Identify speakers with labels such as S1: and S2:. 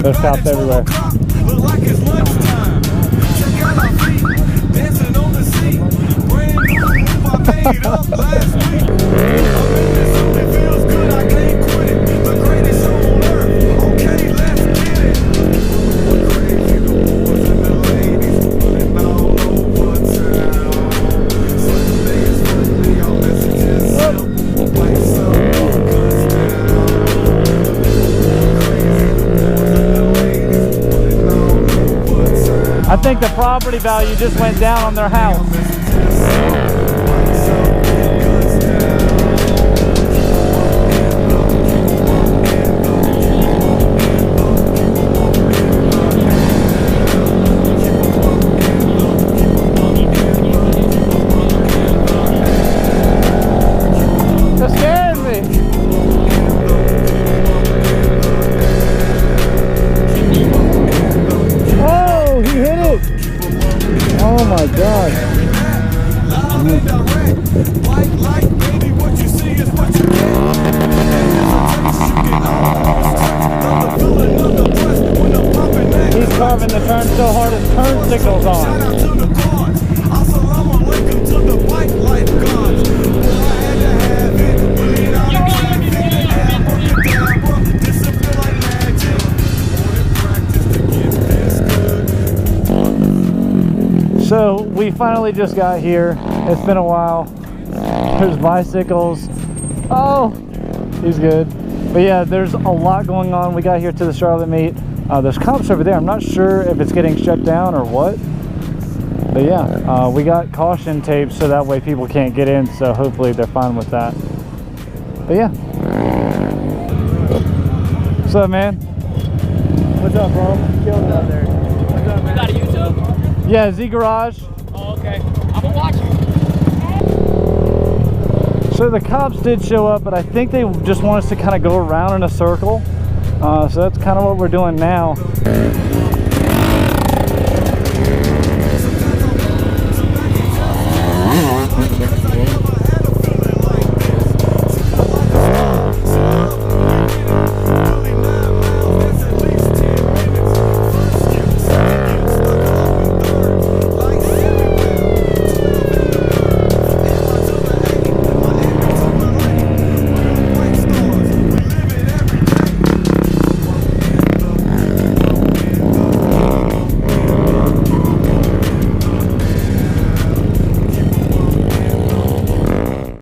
S1: There's cops everywhere. I think the property value just went down on their house. That scared me. Oh, he hit it. Oh my God. He's carving the turn so hard his turn signal's on. So we finally just got here. It's been a while. There's bicycles. Oh, he's good. But yeah, there's a lot going on. We got here to the Charlotte meet. There's cops over there. I'm not sure if it's getting shut down or what. But yeah, we got caution tape so that way people can't get in. So hopefully they're fine with that. But yeah. What's up, man?
S2: What's up, bro? Killing it out there. What's up, man? You got a YouTube?
S1: Yeah, Z Garage.
S2: Oh, okay. I'm gonna watch you.
S1: So the cops did show up, but I think they just want us to kind of go around in a circle. So that's kind of what we're doing now.